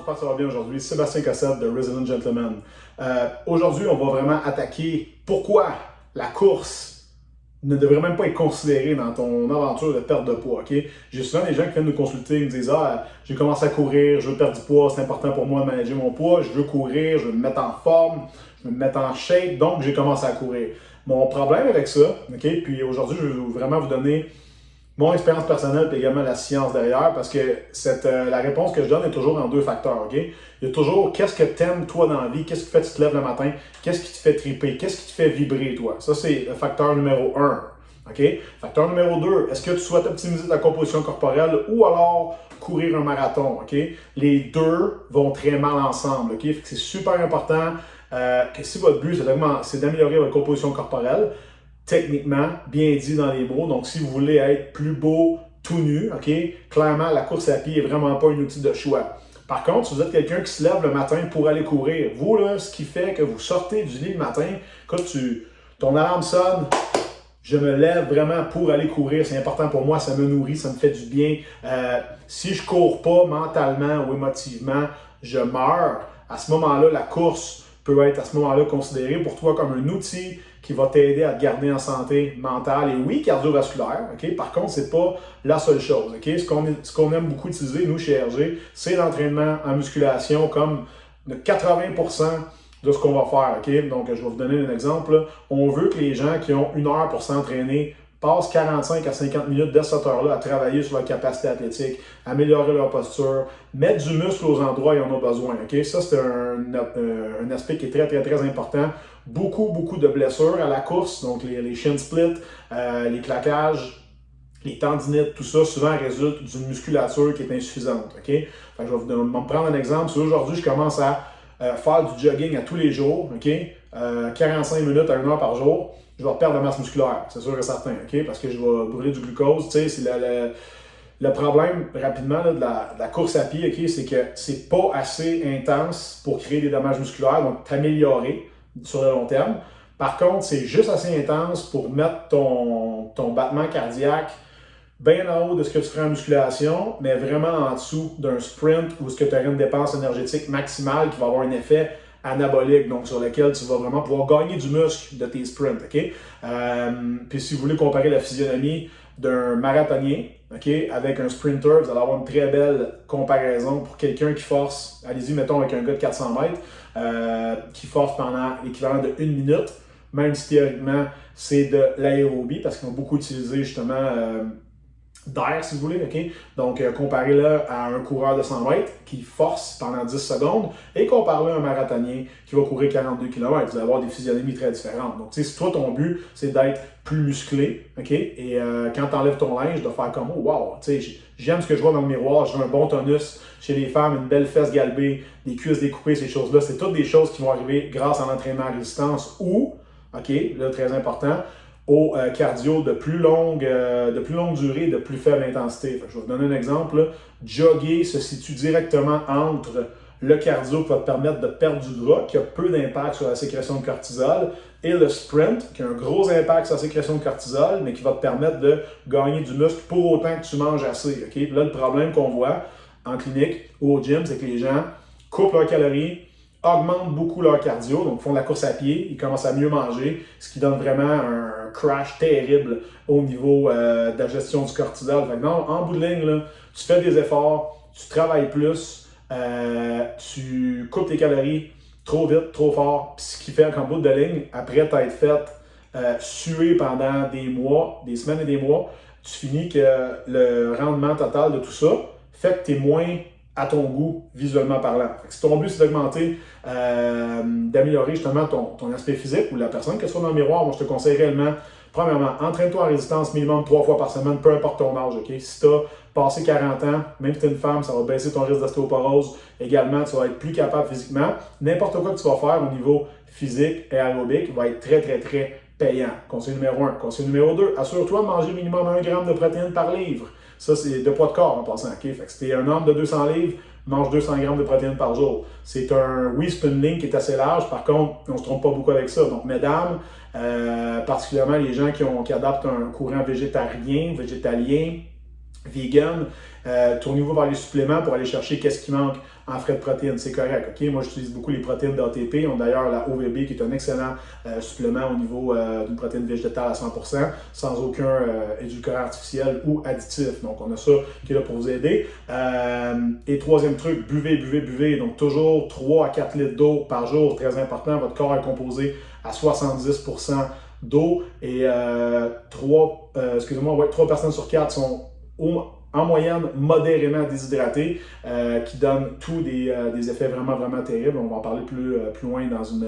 j'espère que ça va bien aujourd'hui. Sébastien Cossette de Resident Gentleman. Aujourd'hui, on va vraiment attaquer pourquoi la course ne devrait même pas être considérée dans ton aventure de perte de poids. Okay? J'ai souvent des gens qui viennent nous consulter et me disent j'ai commencé à courir, je veux perdre du poids, c'est important pour moi de manager mon poids, je veux courir, je veux me mettre en forme, je veux me mettre en shape, donc j'ai commencé à courir. Mon problème avec ça, okay? Puis aujourd'hui, je vais vraiment vous donner mon expérience personnelle et également la science derrière, parce que la réponse que je donne est toujours en deux facteurs. Okay? Il y a toujours qu'est-ce que tu aimes toi dans la vie, qu'est-ce qui fait que tu te lèves le matin, qu'est-ce qui te fait triper, qu'est-ce qui te fait vibrer toi. Ça, c'est le facteur numéro 1. Okay? Facteur numéro 2, est-ce que tu souhaites optimiser ta composition corporelle ou alors courir un marathon? Okay? Les deux vont très mal ensemble. Okay? C'est super important que si votre but c'est d'améliorer votre composition corporelle, techniquement, bien dit dans les mots. Donc, si vous voulez être plus beau, tout nu, ok, clairement, la course à pied n'est vraiment pas un outil de choix. Par contre, si vous êtes quelqu'un qui se lève le matin pour aller courir, vous, là, ce qui fait que vous sortez du lit le matin, quand ton alarme sonne, je me lève vraiment pour aller courir, c'est important pour moi, ça me nourrit, ça me fait du bien. Si je ne cours pas mentalement ou émotivement, je meurs. À ce moment-là, la course peut être à ce moment-là considérée pour toi comme un outil qui va t'aider à te garder en santé mentale et oui, cardiovasculaire. Okay? Par contre, ce n'est pas la seule chose. Okay? Ce qu'on aime beaucoup utiliser, nous, chez RG, c'est l'entraînement en musculation comme 80% de ce qu'on va faire. Okay? Donc, je vais vous donner un exemple. On veut que les gens qui ont 1 heure pour s'entraîner passent 45 à 50 minutes de cette heure-là à travailler sur leur capacité athlétique, améliorer leur posture, mettre du muscle aux endroits où ils en ont besoin. Okay? Ça, c'est un aspect qui est très, très, très important. Beaucoup de blessures à la course, donc les shin splits, les claquages, les tendinites, tout ça, souvent résulte d'une musculature qui est insuffisante. Okay? Fait que je vais me prendre un exemple. Si aujourd'hui, je commence à faire du jogging à tous les jours, okay? 45 minutes à 1 heure par jour, je vais perdre de masse musculaire, c'est sûr et certain, okay? Parce que je vais brûler du glucose. C'est le problème, rapidement, là, de la course à pied, okay? C'est que c'est pas assez intense pour créer des dommages musculaires, donc t'améliorer sur le long terme. Par contre, c'est juste assez intense pour mettre ton battement cardiaque bien en haut de ce que tu ferais en musculation, mais vraiment en dessous d'un sprint où ce que tu aurais une dépense énergétique maximale qui va avoir un effet anabolique, donc sur lequel tu vas vraiment pouvoir gagner du muscle de tes sprints. Okay? Puis si vous voulez comparer la physionomie d'un marathonien, okay, avec un sprinter, vous allez avoir une très belle comparaison pour quelqu'un qui force, allez-y, mettons avec un gars de 400 mètres, qui force pendant l'équivalent de 1 minute, même si théoriquement c'est de l'aérobie, parce qu'ils ont beaucoup utilisé justement d'air, si vous voulez, ok? Donc, comparez-le à un coureur de 100 mètres qui force pendant 10 secondes et comparez-le à un marathonien qui va courir 42 km. Vous allez avoir des physionomies très différentes. Donc, tu sais, si toi, ton but, c'est d'être plus musclé, ok? Et quand tu enlèves ton linge, de faire comme, oh, wow, tu sais, j'aime ce que je vois dans le miroir, j'ai un bon tonus chez les femmes, une belle fesse galbée, des cuisses découpées, ces choses-là. C'est toutes des choses qui vont arriver grâce à l'entraînement à résistance ou, ok, là, très important, au cardio de plus longue durée, de plus faible intensité. Fait que je vais vous donner un exemple. Là. Jogger se situe directement entre le cardio qui va te permettre de perdre du gras, qui a peu d'impact sur la sécrétion de cortisol, et le sprint, qui a un gros impact sur la sécrétion de cortisol, mais qui va te permettre de gagner du muscle pour autant que tu manges assez. Okay? Là, le problème qu'on voit en clinique ou au gym, c'est que les gens coupent leurs calories, augmentent beaucoup leur cardio, donc font de la course à pied, ils commencent à mieux manger, ce qui donne vraiment un crash terrible au niveau de la gestion du cortisol. Fait que non, en bout de ligne, là, tu fais des efforts, tu travailles plus, tu coupes tes calories trop vite, trop fort, puis ce qui fait qu'en bout de ligne, après t'être fait suer pendant des mois, des semaines et des mois, tu finis que le rendement total de tout ça fait que tu es moins à ton goût, visuellement parlant. Fait que si ton but, c'est d'augmenter, d'améliorer justement ton aspect physique ou la personne que ce soit dans le miroir, moi, je te conseille réellement, premièrement, entraîne-toi en résistance minimum 3 fois par semaine, peu importe ton âge. Okay? Si tu as passé 40 ans, même si tu es une femme, ça va baisser ton risque d'ostéoporose. Également, tu vas être plus capable physiquement. N'importe quoi que tu vas faire au niveau physique et aérobique va être très, très, très payant. Conseil numéro 1. Conseil numéro 2, assure-toi de manger minimum 1 g de protéines par livre. Ça, c'est de poids de corps en passant. Okay? Fait que si tu es un homme de 200 livres, mange 200 g de protéines par jour. C'est un spinning qui est assez large. Par contre, on ne se trompe pas beaucoup avec ça. Donc, mesdames, particulièrement les gens qui adaptent un courant végétalien, vegan, tournez-vous vers les suppléments pour aller chercher qu'est-ce qui manque en frais de protéines. C'est correct, ok? Moi, j'utilise beaucoup les protéines d'ATP. On a d'ailleurs la OVB qui est un excellent supplément au niveau d'une protéine végétale à 100%, sans aucun édulcorant artificiel ou additif. Donc, on a ça qui est là pour vous aider. Et troisième truc, buvez, buvez, buvez. Donc, toujours 3 à 4 litres d'eau par jour. Très important. Votre corps est composé à 70% d'eau et 3 personnes sur 4 sont en moyenne modérément déshydratées, qui donnent tous des effets vraiment, vraiment terribles. On va en parler plus loin dans une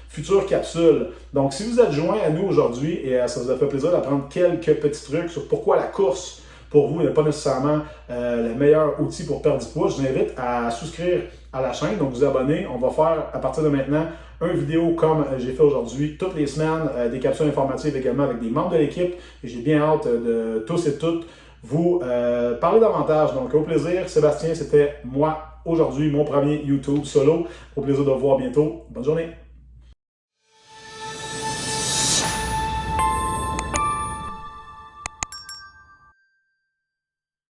future capsule. Donc, si vous êtes joint à nous aujourd'hui et ça vous a fait plaisir d'apprendre quelques petits trucs sur pourquoi la course, pour vous, n'est pas nécessairement le meilleur outil pour perdre du poids, je vous invite à souscrire à la chaîne, donc vous abonner. On va faire à partir de maintenant une vidéo comme j'ai fait aujourd'hui, toutes les semaines, des capsules informatives également avec des membres de l'équipe. Et j'ai bien hâte de tous et toutes vous parler davantage. Donc, au plaisir. Sébastien, c'était moi aujourd'hui, mon premier YouTube solo. Au plaisir de vous voir bientôt. Bonne journée.